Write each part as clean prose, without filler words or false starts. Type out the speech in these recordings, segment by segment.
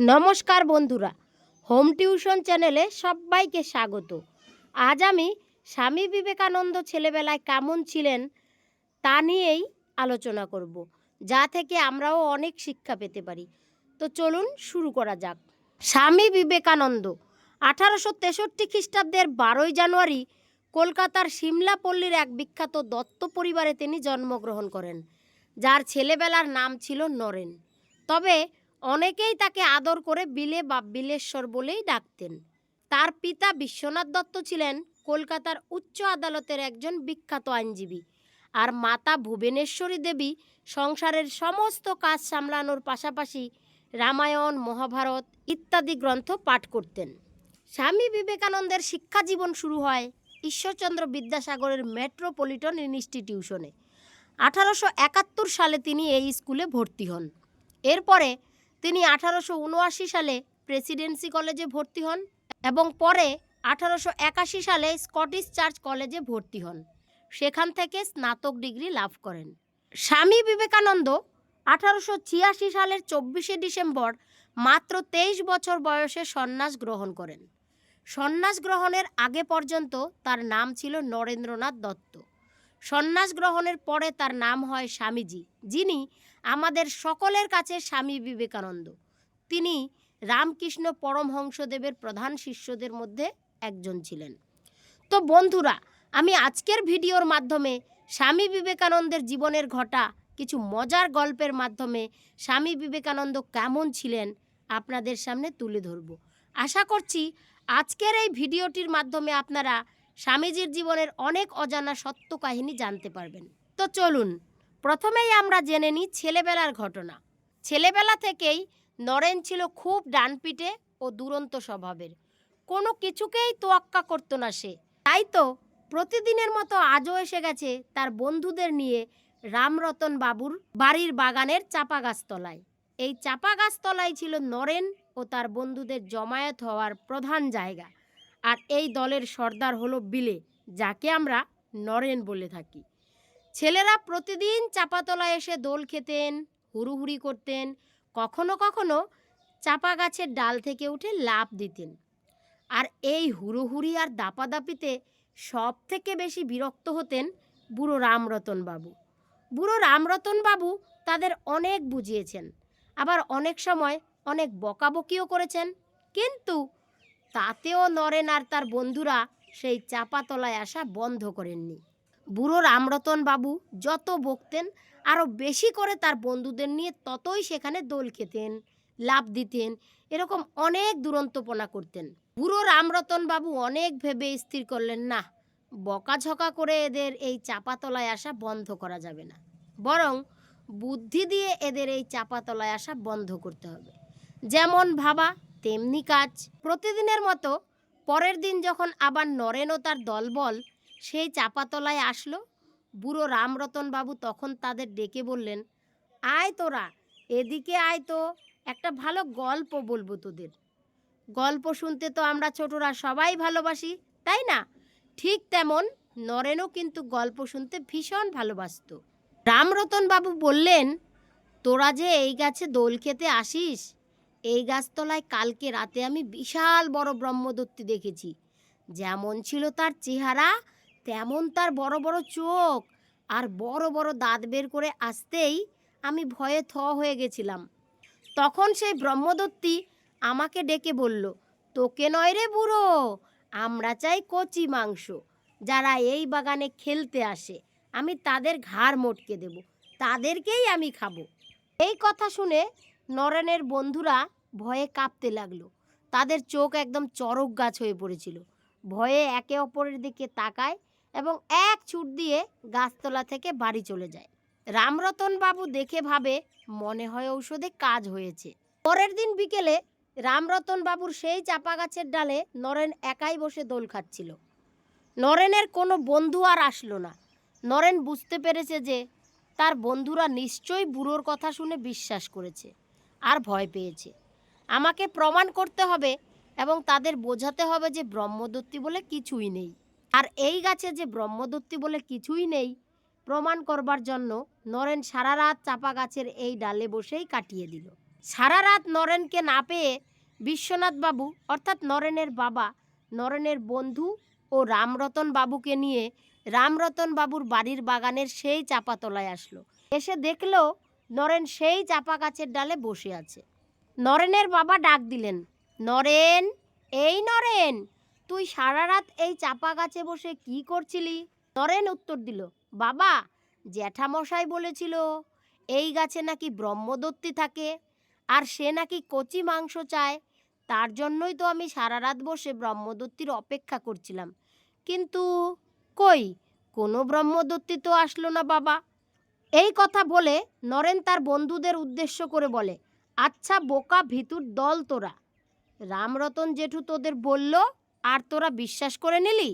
নমস্কার বন্ধুরা, home tuition চ্যানেলে সবাইকে স্বাগত। আজ আমি স্বামী বিবেকানন্দ ছেলেবেলায় কেমন ছিলেন তা নিয়েই আলোচনা করব, যা থেকে আমরাও অনেক শিক্ষা পেতে পারি। তো চলুন শুরু করা যাক। স্বামী বিবেকানন্দ 1863 খ্রিস্টাব্দের 12ই জানুয়ারি কলকাতার সিমলাপল্লীর এক বিখ্যাত দত্ত পরিবারে তিনি জন্মগ্রহণ করেন, যার ছেলেবেলার নাম ছিল নরেন। তবে অনেকেই তাকে আদর করে বিলে বা বিলেশ্বর বলেই ডাকতেন। তার পিতা বিশ্বনাথ দত্ত ছিলেন কলকাতার উচ্চ আদালতের একজন বিখ্যাত আইনজীবী, আর মাতা ভুবনেশ্বরী দেবী সংসারের সমস্ত কাজ সামলানোর পাশাপাশি রামায়ণ, মহাভারত ইত্যাদি গ্রন্থ পাঠ করতেন। স্বামী বিবেকানন্দের শিক্ষা জীবন শুরু হয় ঈশ্বরচন্দ্র বিদ্যাসাগরের মেট্রোপলিটন ইনস্টিটিউশনে। 1871 সালে তিনি এই স্কুলে ভর্তি হন। এরপরে তিনি 1879 সালে প্রেসিডেন্সি কলেজে ভর্তি হন এবং পরে 1881 সালে স্কটিশ চার্চ কলেজে ভর্তি হন। সেখান থেকে স্নাতক ডিগ্রি লাভ করেন। স্বামী বিবেকানন্দ 1886 সালের 24শে ডিসেম্বর মাত্র 23 বছর বয়সে সন্ন্যাস গ্রহণ করেন। সন্ন্যাস গ্রহণের আগে পর্যন্ত তার নাম ছিল নরেন্দ্রনাথ দত্ত। সন্ন্যাস গ্রহণের পরে তার নাম হয় স্বামীজি, যিনি আমাদের সকলের কাছে স্বামী বিবেকানন্দ। তিনি রামকৃষ্ণ পরমহংসদেবের প্রধান শিষ্যদের মধ্যে একজন ছিলেন। তো বন্ধুরা, আমি আজকের ভিডিওর মাধ্যমে স্বামী বিবেকানন্দের জীবনের ঘটা কিছু মজার গল্পের মাধ্যমে স্বামী বিবেকানন্দ কেমন ছিলেন আপনাদের সামনে তুলে ধরব। আশা করছি আজকের এই ভিডিওটির মাধ্যমে আপনারা স্বামীজির জীবনের অনেক অজানা সত্য কাহিনী জানতে পারবেন। তো চলুন প্রথমেই আমরা জেনে নিই ছেলেবেলার ঘটনা। ছেলেবেলা থেকেই নরেন ছিল খুব ডানপিটে ও দুরন্ত স্বভাবের। কোনো কিছুকেই তোয়াক্কা করতো না সে। তাই তো প্রতিদিনের মতো আজও এসে গেছে তার বন্ধুদের নিয়ে রামরতন বাবুর বাড়ির বাগানের চাপা গাছতলায়। এই চাপা গাছতলায় ছিল নরেন ও তার বন্ধুদের জমায়েত হওয়ার প্রধান জায়গা। আর এই দলের সর্দার হলো বিলে, যাকে আমরা নরেন বলে থাকি। ছেলেরা প্রতিদিন চাপাতলায় এসে দোল খেতেন, হুড়ুহুড়ি করতেন, কখনো কখনো চাপা গাছের ডাল থেকে উঠে লাফ দিতেন। আর এই হুড়োহুড়ি আর দাপাদাপিতে সব থেকে বেশি বিরক্ত হতেন বুড়ো রামরতন বাবু। বুড়ো রামরতন বাবু তাদের অনেক বুঝিয়েছেন, আবার অনেক সময় অনেক বকাবকিও করেছেন, কিন্তু তাতেও নরেন আর তার বন্ধুরা সেই চাপাতলায় আসা বন্ধ করেননি। বুড়ো রামরতন বাবু যত বকতেন, আরও বেশি করে তার বন্ধুদের নিয়ে ততই সেখানে দোল খেতেন, লাফ দিতেন, এরকম অনেক দুরন্তপনা করতেন। বুড়ো রামরতন বাবু অনেক ভেবে স্থির করলেন, না, বকাঝকা করে এদের এই চাপাতলায় আসা বন্ধ করা যাবে না, বরং বুদ্ধি দিয়ে এদের এই চাপাতলায় আসা বন্ধ করতে হবে। যেমন ভাবা তেমনি কাজ। প্রতিদিনের মতো পরের দিন যখন আবার নরেন ও তার দলবল সেই চাপাতলায় আসলো, বুড়ো রামরতন বাবু তখন তাদের ডেকে বললেন, আয় তোরা এদিকে আয়, তো একটা ভালো গল্প বলবো তোদের। গল্প শুনতে তো আমরা ছোটরা সবাই ভালোবাসি, তাই না? ঠিক তেমন নরেনও কিন্তু গল্প শুনতে ভীষণ ভালোবাসত। রামরতন বাবু বললেন, তোরা যে এই গাছে দোল খেতে আসিস, এই গাছতলায় কালকে রাতে আমি বিশাল বড় ব্রহ্মদত্তি দেখেছি। যেমন ছিল তার চেহারা, তেমন তার বড় বড় চোখ আর বড় বড় দাঁত বের করে আসতেই আমি ভয়ে থ হয়ে গেছিলাম। তখন সেই ব্রহ্মদত্তি আমাকে ডেকে বলল, তোকে নয় রে বুড়ো, আমরা চাই কচি মাংস। যারা এই বাগানে খেলতে আসে আমি তাদের ঘাড় মটকে দেব, তাদেরকেই আমি খাবো। এই কথা শুনে নরেনের বন্ধুরা ভয়ে কাঁপতে লাগলো। তাদের চোখ একদম চড়ক গাছ হয়ে পড়েছিল। ভয়ে একে অপরের দিকে তাকায় এবং এক ছুট দিয়ে গাছতলা থেকে বাড়ি চলে যায়। রামরতন বাবু দেখে ভাবে, মনে হয় ঔষধে কাজ হয়েছে। পরের দিন বিকেলে রামরতন বাবুর সেই চাপা গাছের ডালে নরেন একাই বসে দোল খাচ্ছিল। নরেনের কোনো বন্ধু আর আসলো না। নরেন বুঝতে পেরেছে যে তার বন্ধুরা নিশ্চয়ই বুড়োর কথা শুনে বিশ্বাস করেছে আর ভয় পেয়েছে। আমাকে প্রমাণ করতে হবে এবং তাদের বোঝাতে হবে যে ব্রহ্মদত্তি বলে কিছুই নেই। আর এই গাছে যে ব্রহ্মদত্তি বলে কিছুই নেই প্রমাণ করবার জন্য নরেন সারা রাত চাপা গাছের এই ডালে বসেই কাটিয়ে দিল। সারা রাত নরেনকে না পেয়ে বিশ্বনাথ বাবু অর্থাৎ নরেনের বাবা নরেনের বন্ধু ও রামরতন বাবুকে নিয়ে রামরতন বাবুর বাড়ির বাগানের সেই চাপাতলায় আসলো। এসে দেখলো নরেন সেই চাপা গাছের ডালে বসে আছে। নরেনের বাবা ডাক দিলেন, নরেন, এই নরেন, তুই সারা রাত এই চাপা গাছে বসে কি করছিলি? নরেন উত্তর দিল, বাবা, জ্যাঠামশাই বলেছিল এই গাছে নাকি ব্রহ্মদত্তি থাকে আর সে নাকি কচি মাংস চায়, তার জন্যই তো আমি সারা রাত বসে ব্রহ্মদত্তির অপেক্ষা করছিলাম, কিন্তু কই কোনো ব্রহ্মদত্তি তো আসলো না বাবা। এই কথা বলে নরেন তার বন্ধুদের উদ্দেশ্য করে বলে, আচ্ছা বোকা ভিতুর দল তোরা, রামরতন জেঠু তোদের বলল আর তোরা বিশ্বাস করে নিলি,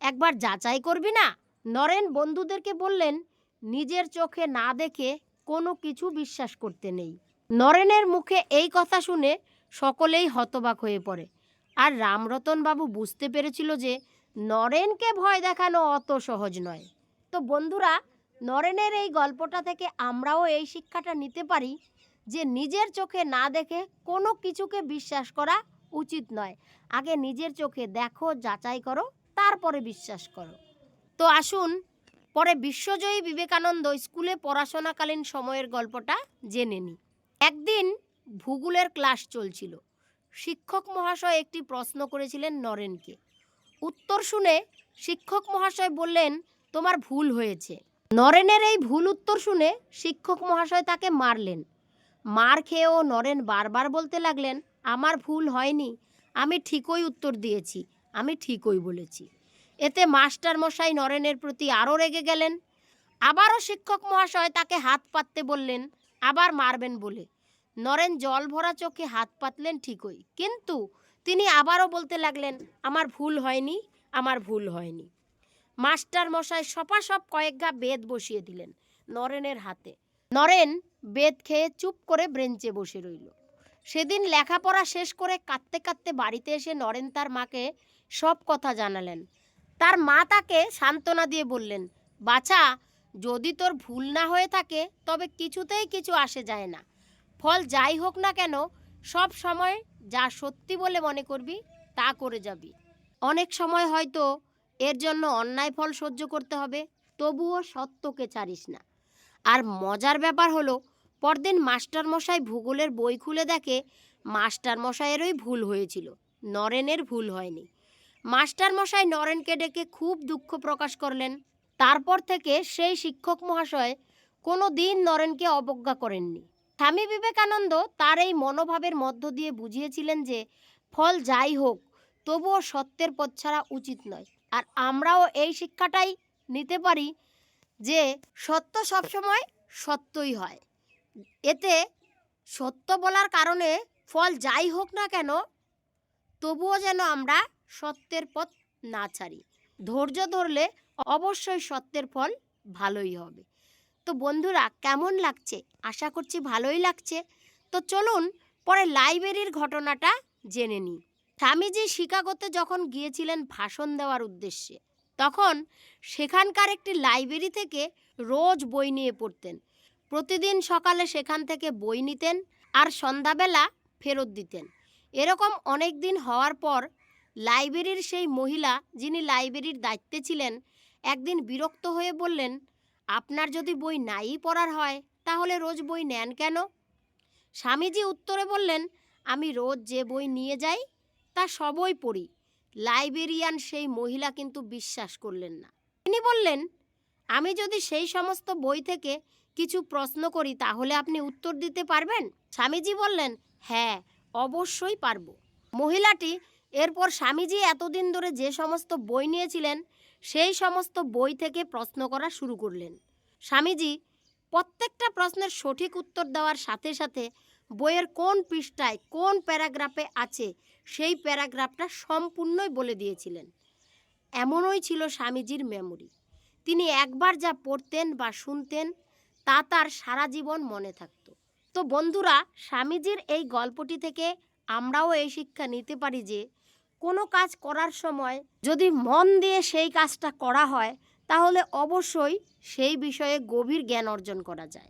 একবার যাচাই করবি না? নরেন বন্ধুদেরকে বললেন, নিজের চোখে না দেখে কোনো কিছু বিশ্বাস করতে নেই। নরেনের মুখে এই কথা শুনে সকলেই হতবাক হয়ে পড়ে। আর রামরতন বাবু বুঝতে পেরেছিল যে নরেনকে ভয় দেখানো অত সহজ নয়। তো বন্ধুরা, নরেনের এই গল্পটা থেকে আমরাও এই শিক্ষাটা নিতে পারি যে নিজের চোখে না দেখে কোনো কিছুকে বিশ্বাস করা উচিত নয়। আগে নিজের চোখে দেখো, যাচাই করো, তারপরে বিশ্বাস করো। তো আসুন পরে বিশ্বজয়ী বিবেকানন্দ স্কুলে পড়াশোনাকালীন সময়ের গল্পটা জেনে নিই। একদিন ভূগোলের ক্লাস চলছিল। শিক্ষক মহাশয় একটি প্রশ্ন করেছিলেন নরেনকে। উত্তর শুনে শিক্ষক মহাশয় বললেন, তোমার ভুল হয়েছে। নরেনের এই ভুল উত্তর শুনে শিক্ষক মহাশয় তাকে মারলেন। মার খেয়েও নরেন বারবার বলতে লাগলেন, আমার ভুল হয়নি, আমি ঠিকই উত্তর দিয়েছি, আমি ঠিকই বলেছি। এতে মাস্টার মশাই নরেনের প্রতি আরও রেগে গেলেন। আবারও শিক্ষক মহাশয় তাকে হাত পাততে বললেন, আবার মারবেন বলে। নরেন জল ভরা চোখে হাত পাতলেন ঠিকই, কিন্তু তিনি আবারও বলতে লাগলেন, আমার ভুল হয়নি, আমার ভুল হয়নি। মাস্টার মশাই সপাসপ কয়েক ঘা বেত বসিয়ে দিলেন নরেনের হাতে। নরেন বেত খেয়ে চুপ করে ব্রেঞ্চে বসে রইল। সেদিন লেখাপড়া শেষ করে কাঁদতে কাঁদতে বাড়িতে এসে নরেন তার মাকে সব কথা জানালেন। তার মা তাকে সান্ত্বনা দিয়ে বললেন, বাছা, যদি তোর ভুল না হয়ে থাকে তবে কিছুতেই কিছু আসে যায় না। ফল যাই হোক না কেন, সব সময় যা সত্যি বলে মনে করবি তা করে যাবি। অনেক সময় হয়তো এর জন্য অন্যায় ফল সহ্য করতে হবে, তবুও সত্যকে ছাড়িস না। আর মজার ব্যাপার হলো, পরদিন মাস্টারমশাই ভূগোলের বই খুলে দেখে মাস্টারমশাইয়েরই ভুল হয়েছিল, নরেনের ভুল হয়নি। মাস্টারমশাই নরেনকে ডেকে খুব দুঃখ প্রকাশ করলেন। তারপর থেকে সেই শিক্ষক মহাশয় কোনো দিন নরেনকে অবজ্ঞা করেননি। স্বামী বিবেকানন্দ তার এই মনোভাবের মধ্য দিয়ে বুঝিয়েছিলেন যে ফল যাই হোক তবুও সত্যের পথ ছাড়া উচিত নয়। আর আমরাও এই শিক্ষাটাই নিতে পারি যে সত্য সবসময় সত্যই হয়। এতে সত্য বলার কারণে ফল যাই হোক না কেন তবুও যেন আমরা সত্যের পথ না ছাড়ি। ধৈর্য ধরলে অবশ্যই সত্যের ফল ভালোই হবে। তো বন্ধুরা, কেমন লাগছে? আশা করছি ভালোই লাগছে। তো চলুন পরে লাইব্রেরির ঘটনাটা জেনে নিই। স্বামীজি শিকাগোতে যখন গিয়েছিলেন ভাষণ দেওয়ার উদ্দেশ্যে, তখন সেখানকার একটি লাইব্রেরি থেকে রোজ বই নিয়ে পড়তেন। প্রতিদিন সকালে সেখান থেকে বই নিতেন আর সন্ধ্যাবেলা ফেরত দিতেন। এরকম অনেক দিন হওয়ার পর লাইব্রেরির সেই মহিলা, যিনি লাইব্রেরির দায়িত্বে ছিলেন, একদিন বিরক্ত হয়ে বললেন, আপনার যদি বই নাই পড়ার হয় তাহলে রোজ বই নেন কেন? স্বামীজি উত্তরে বললেন, আমি রোজ যে বই নিয়ে যাই তা সবই পড়ি। লাইব্রেরিয়ান সেই মহিলা কিন্তু বিশ্বাস করলেন না। তিনি বললেন, আমি যদি সেই সমস্ত বই থেকে কিছু প্রশ্ন করি তাহলে আপনি উত্তর দিতে পারবেন? স্বামীজি বললেন, হ্যাঁ, অবশ্যই পারব। মহিলাটি এরপর স্বামীজি এতদিন ধরে যে সমস্ত বই নিয়েছিলেন সেই সমস্ত বই থেকে প্রশ্ন করা শুরু করলেন। স্বামীজি প্রত্যেকটা প্রশ্নের সঠিক উত্তর দেওয়ার সাথে সাথে বইয়ের কোন পৃষ্ঠায় কোন প্যারাগ্রাফে আছে সেই প্যারাগ্রাফটা সম্পূর্ণই বলে দিয়েছিলেন। এমনই ছিল স্বামীজির মেমোরি। তিনি একবার যা পড়তেন বা শুনতেন তা তার সারা জীবন মনে থাকত। তো বন্ধুরা, স্বামীজির এই গল্পটি থেকে আমরাও এই শিক্ষা নিতে পারি যে কোনো কাজ করার সময় যদি মন দিয়ে সেই কাজটা করা হয় তাহলে অবশ্যই সেই বিষয়ে গভীর জ্ঞান অর্জন করা যায়।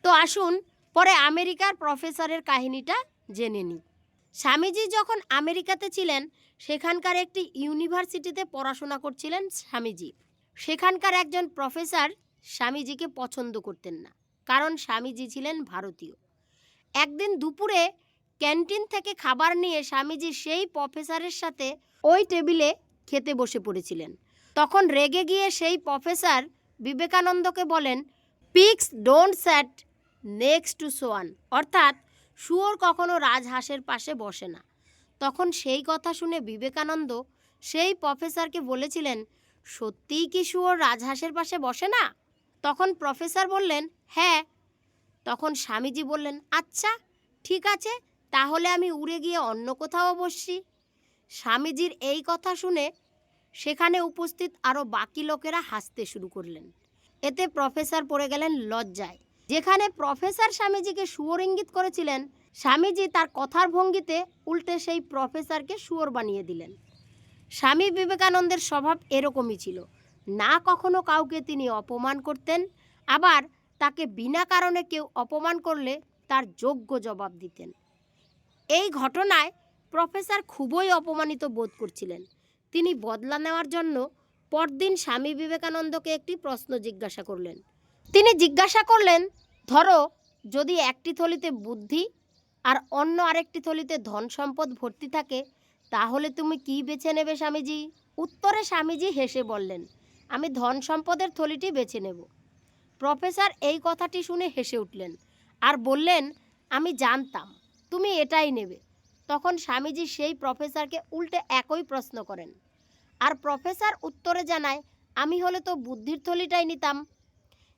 তো আসুন পরে আমেরিকার প্রফেসরের কাহিনীটা জেনে নিই। স্বামীজি যখন আমেরিকাতে ছিলেন সেখানকার একটি ইউনিভার্সিটিতে পড়াশোনা করছিলেন স্বামীজি। সেখানকার একজন প্রফেসর স্বামীজিকে পছন্দ করতেন না, কারণ স্বামীজি ছিলেন ভারতীয়। একদিন দুপুরে ক্যান্টিন থেকে খাবার নিয়ে স্বামীজি সেই প্রফেসরের সাথে ওই টেবিলে খেতে বসে পড়েছিলেন। তখন রেগে গিয়ে সেই প্রফেসর বিবেকানন্দকে বলেন, pigs don't sat next to swan, অর্থাৎ শুয়োর কখনো রাজহাঁসের পাশে বসে না। তখন সেই কথা শুনে বিবেকানন্দ সেই প্রফেসরকে বলেছিলেন, সত্যিই কি শুয়োর রাজহাঁসের পাশে বসে না? তখন প্রফেসর বললেন, হ্যাঁ। তখন স্বামীজি বললেন, আচ্ছা ঠিক আছে, তাহলে আমি উড়ে গিয়ে অন্য কোথাও বসছি। স্বামীজির এই কথা শুনে সেখানে উপস্থিত আরও বাকি লোকেরা হাসতে শুরু করলেন। এতে প্রফেসর পড়ে গেলেন লজ্জায়। যেখানে প্রফেসর স্বামীজিকে শুয়োর ইঙ্গিত করেছিলেন, স্বামীজি তার কথার ভঙ্গিতে উল্টে সেই প্রফেসরকে শুয়োর বানিয়ে দিলেন। স্বামী বিবেকানন্দের স্বভাব এরকমই ছিল, না কখনো কাউকে তিনি অপমান করতেন, আবার তাকে বিনা কারণে কেউ অপমান করলে তার যোগ্য জবাব দিতেন। এই ঘটনায় প্রফেসর খুবই অপমানিত বোধ করছিলেন। তিনি বদলা নেওয়ার জন্য পরদিন স্বামী বিবেকানন্দকে একটি প্রশ্ন জিজ্ঞাসা করলেন। তিনি জিজ্ঞাসা করলেন, ধরো যদি একটি থলিতে বুদ্ধি আর অন্য আরেকটি থলিতে ধন সম্পদ ভর্তি থাকে, তাহলে তুমি কি বেছে নেবে স্বামীজি? উত্তরে স্বামীজি হেসে বললেন, আমি ধন সম্পদের থলিটি বেছে নেব। প্রফেসর এই কথাটি শুনে হেসে উঠলেন আর বললেন, আমি জানতাম তুমি এটাই নেবে। তখন স্বামীজি সেই প্রফেসরকে উল্টে একই প্রশ্ন করেন, আর প্রফেসর উত্তরে জানায়, আমি হলে তো বুদ্ধির থলিটাই নিতাম।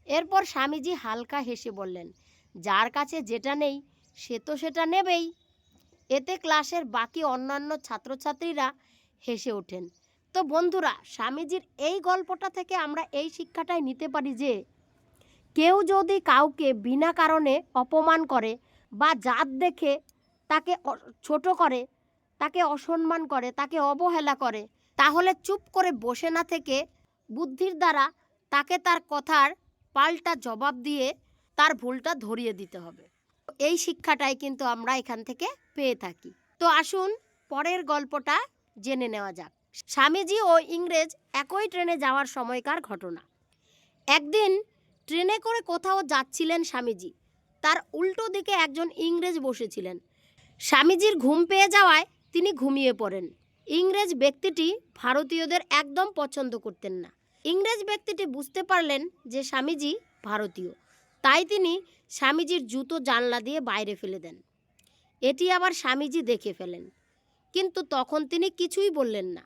এরপর স্বামীজি হালকা হেসে বললেন, যার কাছে যেটা নেই সে তো সেটা নেবেই। এতে ক্লাসের বাকি অন্যান্য ছাত্রছাত্রীরা হেসে ওঠেন। তো বন্ধুরা, স্বামীজির এই গল্পটা থেকে আমরা এই শিক্ষাটাই নিতে পারি যে কেউ যদি কাউকে বিনা কারণে অপমান করে বা জাত দেখে তাকে ছোট করে, তাকে অসম্মান করে, তাকে অবহেলা করে, তাহলে চুপ করে বসে না থেকে বুদ্ধির দ্বারা তাকে তার কথার পাল্টা জবাব দিয়ে তার ভুলটা ধরিয়ে দিতে হবে। এই শিক্ষাটাই কিন্তু আমরা এখান থেকে পেয়ে থাকি। তো আসুন পরের গল্পটা জেনে নেওয়া যাক। স্বামীজি ও ইংরেজ একই ট্রেনে যাওয়ার সময়কার ঘটনা। একদিন ট্রেনে করে কোথাও যাচ্ছিলেন স্বামীজি। তার উল্টো দিকে একজন ইংরেজ বসেছিলেন। স্বামীজির ঘুম পেয়ে যাওয়ায় তিনি ঘুমিয়ে পড়েন। ইংরেজ ব্যক্তিটি ভারতীয়দের একদম পছন্দ করতেন না। ইংরেজ ব্যক্তিটি বুঝতে পারলেন যে স্বামীজি ভারতীয়, তাই তিনি স্বামীজির জুতো জানলা দিয়ে বাইরে ফেলে দেন। এটি আবার স্বামীজি দেখে ফেলেন, কিন্তু তখন তিনি কিছুই বললেন না।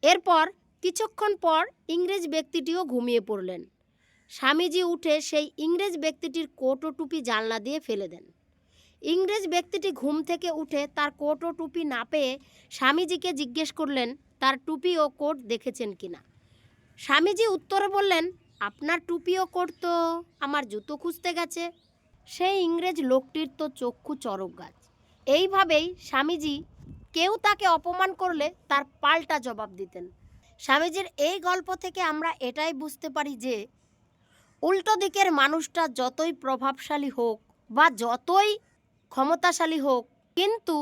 এরপর কিছুক্ষণ পর ইংরেজ ব্যক্তিটিও ঘুমিয়ে পড়লেন। স্বামীজি উঠে সেই ইংরেজ ব্যক্তিটির কোট ও টুপি জানলা দিয়ে ফেলে দেন। ইংরেজ ব্যক্তিটি ঘুম থেকে উঠে তার কোট ও টুপি না পেয়ে স্বামীজিকে জিজ্ঞেস করলেন তার টুপি ও কোট দেখেছেন কিনা। স্বামীজি উত্তরে বললেন, আপনার টুপি ও কোট তো আমার জুতো খুঁজতে গেছে। সেই ইংরেজ লোকটির তো চক্ষু চড়ক গাছ। এইভাবেই স্বামীজি কেউ তাকে অপমান করলে তার পাল্টা জবাব দিতেন। স্বামীজির এই গল্প থেকে আমরা এটাই বুঝতে পারি যে উল্টো দিকের মানুষটা যতই প্রভাবশালী হোক বা যতই ক্ষমতাশালী হোক, কিন্তু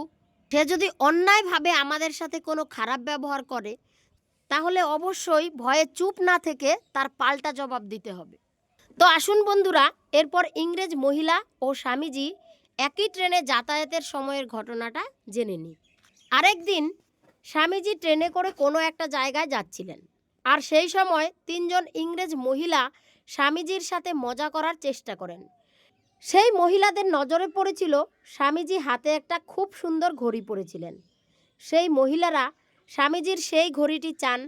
সে যদি অন্যায়ভাবে আমাদের সাথে কোনো খারাপ ব্যবহার করে, তাহলে অবশ্যই ভয়ে চুপ না থেকে তার পাল্টা জবাব দিতে হবে। তো আসুন বন্ধুরা, এরপর ইংরেজ মহিলা ও স্বামীজি একই ট্রেনে যাতায়াতের সময়ের ঘটনাটা জেনে নিই। আরেকদিন স্বামীজি ট্রেনে করে কোনো একটা জায়গায় যাচ্ছিলেন, আর সেই সময় তিনজন ইংরেজ মহিলা স্বামীজির সাথে মজা করার চেষ্টা করেন। সেই মহিলাদের নজরে পড়েছিল স্বামীজি হাতে একটা খুব সুন্দর ঘড়ি পরেছিলেন। সেই মহিলারা স্বামীজির সেই ঘড়িটি চান,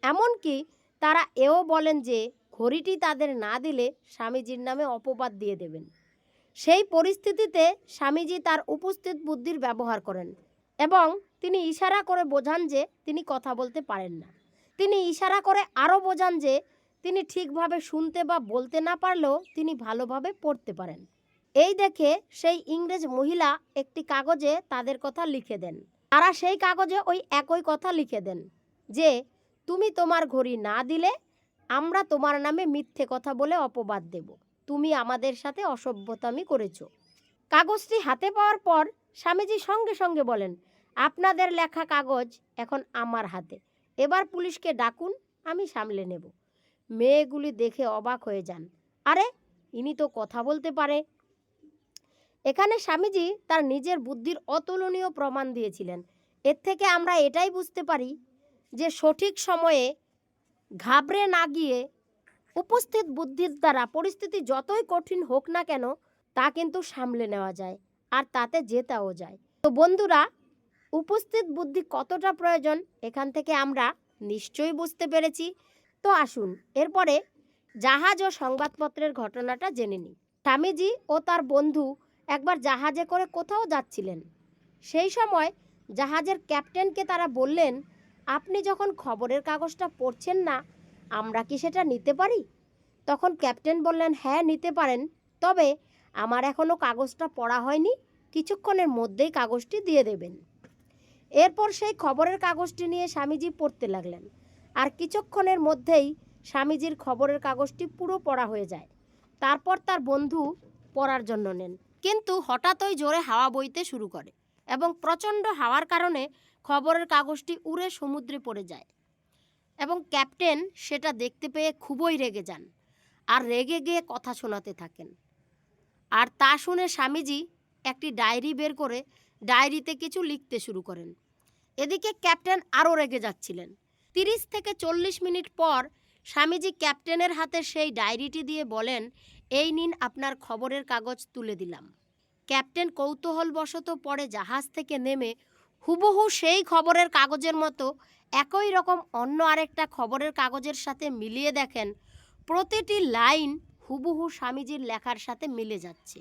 এমনকি তারা এও বলেন যে ঘড়িটি তাদের না দিলে স্বামীজির নামে অপবাদ দিয়ে দেবেন। সেই পরিস্থিতিতে স্বামীজি তার উপস্থিত বুদ্ধির ব্যবহার করেন এবং তিনি ইশারা করে বোঝান যে তিনি কথা বলতে পারেন না। তিনি ইশারা করে আরও বোঝান যে তিনি ঠিকভাবে শুনতে বা বলতে না পারলেও তিনি ভালোভাবে পড়তে পারেন। এই দেখে সেই ইংরেজ মহিলা একটি কাগজে তাদের কথা লিখে দেন। তারা সেই কাগজে ওই একই কথা লিখে দেন যে তুমি তোমার ঘড়ি না দিলে আমরা তোমার নামে মিথ্যে কথা বলে অপবাদ দেব, তুমি আমাদের সাথে অসভ্যতামি করেছো। কাগজটি হাতে পাওয়ার পর স্বামীজি সঙ্গে সঙ্গে বলেন, আপনাদের লেখা কাগজ এখন আমার হাতে, এবার পুলিশকে ডাকুন, আমি সামলে নেব। মেয়েগুলি দেখে অবাক হয়ে যান, আরে ইনি তো কথা বলতে পারে। এখানে স্বামীজি তার নিজের বুদ্ধির অতুলনীয় প্রমাণ দিয়েছিলেন। এর থেকে আমরা এটাই বুঝতে পারি যে সঠিক সময়ে ঘাবড়ে না গিয়ে উপস্থিত বুদ্ধির দ্বারা পরিস্থিতি যতই কঠিন হোক না কেন তা কিন্তু সামলে নেওয়া যায়, আর তাতে জেতাও যায়। তো বন্ধুরা, উপস্থিত বুদ্ধি কতটা প্রয়োজন এখান থেকে আমরা নিশ্চয়ই বুঝতে পেরেছি। তো আসুন এরপরে জাহাজ ও সংবাদপত্রের ঘটনাটা জেনে নিই। স্বামীজি ও তার বন্ধু একবার জাহাজে করে কোথাও যাচ্ছিলেন। সেই সময় জাহাজের ক্যাপ্টেনকে তারা বললেন, আপনি যখন খবরের কাগজটা পড়ছেন না, আমরা কি সেটা নিতে পারি? তখন ক্যাপ্টেন বললেন, হ্যাঁ নিতে পারেন, তবে আমার এখনও কাগজটা পড়া হয়নি, কিছুক্ষণের মধ্যেই কাগজটি দিয়ে দেবেন। এরপর সেই খবরের কাগজটি নিয়ে স্বামীজি পড়তে লাগলেন, আর কিছুক্ষণের মধ্যেই স্বামীজির খবরের কাগজটি পুরো পড়া হয়ে যায়। তারপর তার বন্ধু পড়ার জন্য নেন, কিন্তু হঠাৎই জোরে হাওয়া বইতে শুরু করে এবং প্রচণ্ড হাওয়ার কারণে খবরের কাগজটি উড়ে সমুদ্রে পড়ে যায় এবং ক্যাপ্টেন সেটা দেখতে পেয়ে খুবই রেগে যান আর রেগে গিয়ে কথা শোনাতে থাকেন। আর তা শুনে স্বামীজি একটি ডায়েরি বের করে ডায়েরিতে কিছু লিখতে শুরু করেন। এদিকে ক্যাপ্টেন আরও রেগে যাচ্ছিলেন। 30 থেকে 40 মিনিট পর স্বামীজি ক্যাপ্টেনের হাতে সেই ডায়েরিটি দিয়ে বলেন, এই নিন আপনার খবরের কাগজ, তুলে দিলাম। ক্যাপ্টেন কৌতূহলবশত পরে জাহাজ থেকে নেমে হুবহু সেই খবরের কাগজের মতো একই রকম অন্য আরেকটা খবরের কাগজের সাথে মিলিয়ে দেখেন প্রতিটি লাইন হুবহু স্বামীজির লেখার সাথে মিলে যাচ্ছে।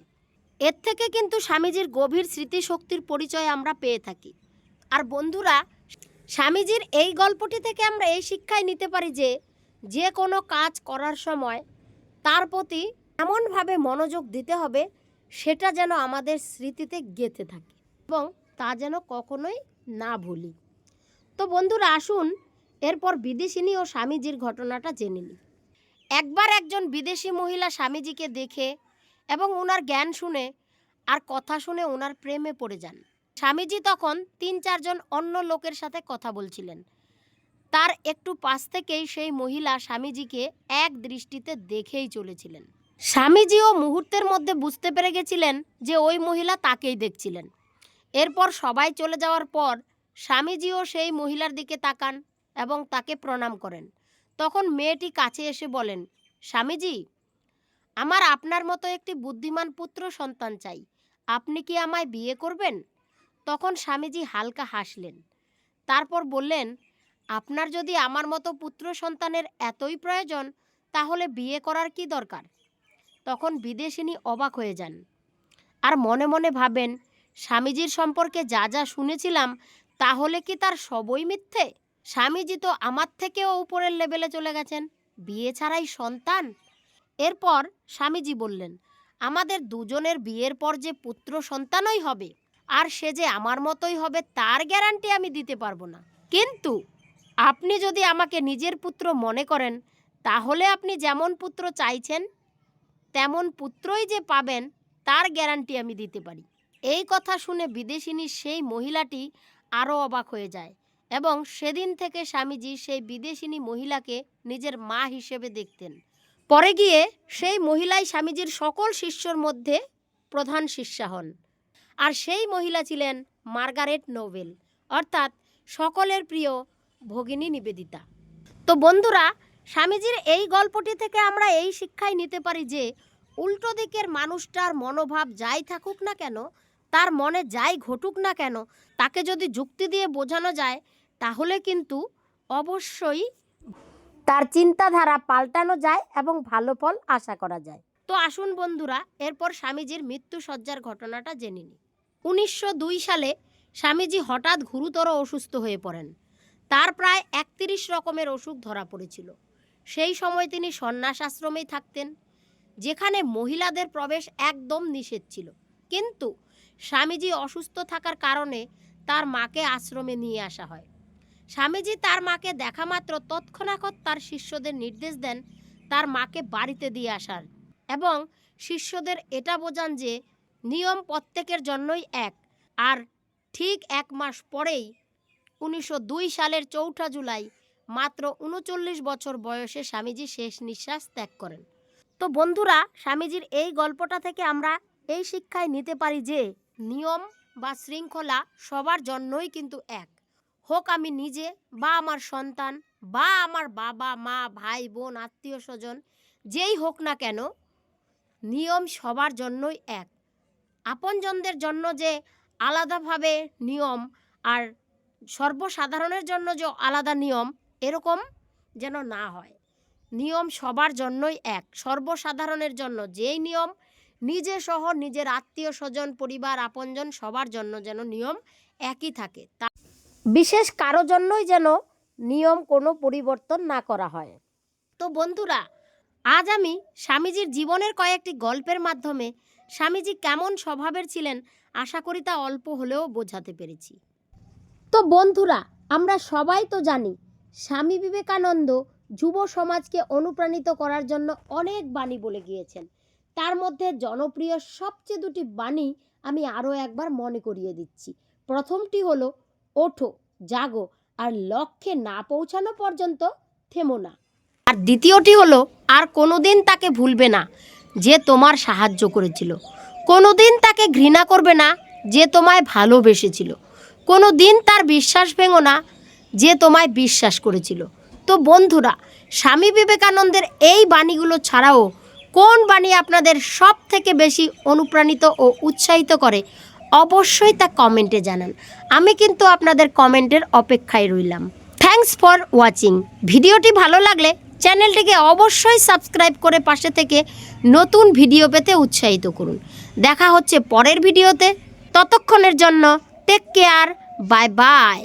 এর থেকে কিন্তু স্বামীজির গভীর স্মৃতিশক্তির পরিচয় আমরা পেয়ে থাকি। আর বন্ধুরা, স্বামীজির এই গল্পটি থেকে আমরা এই শিক্ষাই নিতে পারি যে যে কোনো কাজ করার সময় তার প্রতি এমনভাবে মনোযোগ দিতে হবে সেটা যেন আমাদের স্মৃতিতে গেঁথে থাকে এবং তা যেন কখনোই না ভুলি। তো বন্ধুরা, আসুন এরপর বিদেশিনী ও স্বামীজির ঘটনাটা জেনে নিই। একবার একজন বিদেশি মহিলা স্বামীজিকে দেখে এবং ওনার জ্ঞান শুনে আর কথা শুনে ওনার প্রেমে পড়ে যান। স্বামীজি তখন 3-4 জন অন্য লোকের সাথে কথা বলছিলেন। তার একটু পাশ থেকেই সেই মহিলা স্বামীজিকে এক দৃষ্টিতে দেখেই চলেছিলেন। স্বামীজিও মুহূর্তের মধ্যে বুঝতে পেরে গেছিলেন যে ওই মহিলা তাকেই দেখছিলেন। এরপর সবাই চলে যাওয়ার পর স্বামীজিও সেই মহিলার দিকে তাকান এবং তাকে প্রণাম করেন। তখন মেয়েটি কাছে এসে বলেন, স্বামীজি, আমার আপনার মতো একটি বুদ্ধিমান পুত্র সন্তান চাই, আপনি কি আমায় বিয়ে করবেন? তখন স্বামীজি হালকা হাসলেন, তারপর বললেন, আপনার যদি আমার মতো পুত্র সন্তানের এতই প্রয়োজন তাহলে বিয়ে করার কি দরকার? তখন বিদেশিনী অবাক হয়ে যান আর মনে মনে ভাবেন, স্বামীজির সম্পর্কে যা যা শুনেছিলাম তাহলে কি তার সবই মিথ্যে? স্বামীজি তো আমার থেকেও উপরের লেভেলে চলে গেছেন, বিয়ে ছাড়াই সন্তান। এরপর স্বামীজি বললেন, আমাদের দুজনের বিয়ের পর যে পুত্র সন্তানই হবে আর সে যে আমার মতোই হবে তার গ্যারান্টি আমি দিতে পারবো না, কিন্তু আপনি যদি আমাকে নিজের পুত্র মনে করেন তাহলে আপনি যেমন পুত্র চাইছেন তেমন পুত্রই যে পাবেন তার গ্যারান্টি আমি দিতে পারি। এই কথা শুনে বিদেশিনী সেই মহিলাটি আরও অবাক হয়ে যায় এবং সেদিন থেকে স্বামীজি সেই বিদেশিনী মহিলাকে নিজের মা হিসেবে দেখতেন। পরে গিয়ে সেই মহিলাই স্বামীজির সকল শিষ্যর মধ্যে প্রধান শিষ্যা হন, আর সেই মহিলা ছিলেন মার্গারেট নোবেল, অর্থাৎ সকলের প্রিয় ভগিনী নিবেদিতা। তো বন্ধুরা, স্বামীজির এই গল্পটি থেকে আমরা এই শিক্ষাই নিতে পারি যে উল্টো দিকের মানুষটার মনোভাব যাই থাকুক না কেন, তার মনে যাই ঘটুক না কেন, তাকে যদি যুক্তি দিয়ে বোঝানো যায় তাহলে কিন্তু অবশ্যই তার চিন্তাধারা পাল্টানো যায় এবং ভালো ফল আশা করা যায়। তো আসুন বন্ধুরা, এরপর স্বামীজির মৃত্যুসজ্জার ঘটনাটা জেনে নিই। 1902 সালে স্বামীজি হঠাৎ গুরুতর অসুস্থ হয়ে পড়েন। তার প্রায় 31 রকমের অসুখ ধরা পড়েছিল। সেই সময় তিনি সন্ন্যাস আশ্রমেই থাকতেন, যেখানে মহিলাদের প্রবেশ একদম নিষেধ ছিল। কিন্তু স্বামীজি অসুস্থ থাকার কারণে তার মাকে আশ্রমে নিয়ে আসা হয়। স্বামীজি তার মাকে দেখা মাত্র তৎক্ষণাৎ তার শিষ্যদের নির্দেশ দেন তার মাকে বাড়িতে দিয়ে আসার এবং শিষ্যদের এটা বোঝান যে নিয়ম প্রত্যেকের জন্যই এক। আর ঠিক 1 মাস পরেই 1902 সালের 4 জুলাই মাত্র 39 বছর বয়সে স্বামীজি শেষ নিঃশ্বাস ত্যাগ করেন। তো বন্ধুরা, স্বামীজির এই গল্পটা থেকে আমরা এই শিক্ষায় নিতে পারি যে নিয়ম বা শৃঙ্খলা সবার জন্যই কিন্তু এক। হোক আমি নিজে বা আমার সন্তান বা আমার বাবা মা ভাই বোন আত্মীয় স্বজন যেই হোক না কেন, নিয়ম সবার জন্যই এক। আপনজনদের জন্য যে আলাদাভাবে নিয়ম আর সর্বসাধারণের জন্য যে আলাদা নিয়ম, এরকম যেন না হয়। নিয়ম সবার জন্যই এক। সর্বসাধারণের জন্য যেই নিয়ম, নিজে সহ নিজের আত্মীয় স্বজন পরিবার আপনজন সবার জন্য যেন নিয়ম একই থাকে। তা বিশেষ কারো জন্যই যেন নিয়ম কোনো পরিবর্তন না করা হয়। তো বন্ধুরা, আজ আমি স্বামীজির জীবনের কয়েকটি গল্পের মাধ্যমে স্বামীজি কেমন স্বভাবের ছিলেন আশা করি তা অল্প হলেও বোঝাতে পেরেছি। তো বন্ধুরা, আমরা সবাই তো জানি স্বামী বিবেকানন্দ যুব সমাজকে অনুপ্রাণিত করার জন্য অনেক বাণী বলে গিয়েছেন। তার মধ্যে জনপ্রিয় সবচেয়ে 2টি বাণী আমি আরও একবার মনে করিয়ে দিচ্ছি। প্রথমটি হলো, ওঠো জাগো আর লক্ষ্যে না পৌঁছানো পর্যন্ত থেমো না। আর দ্বিতীয়টি হলো, আর কোনোদিন তাকে ভুলবে না যে তোমার সাহায্য করেছিল, কোনোদিন তাকে ঘৃণা করবে না যে তোমায় ভালোবেসেছিল, কোনো দিন তার বিশ্বাস ভেঙো না যে তোমায় বিশ্বাস করেছিল। তো বন্ধুরা, স্বামী বিবেকানন্দের এই বাণীগুলো ছাড়াও কোন বাণী আপনাদের সব থেকে বেশি অনুপ্রাণিত ও উৎসাহিত করে অবশ্যই তা কমেন্টে জানান। আমি কিন্তু আপনাদের কমেন্টের অপেক্ষায় রইলাম। Thanks for watching. ভিডিওটি ভালো লাগলে চ্যানেলটিকে অবশ্যই সাবস্ক্রাইব করে পাশে থেকে নতুন ভিডিও পেতে উৎসাহিত করুন। দেখা হচ্ছে পরের ভিডিওতে। ততক্ষণের জন্য টেক কেয়ার, বাই বাই।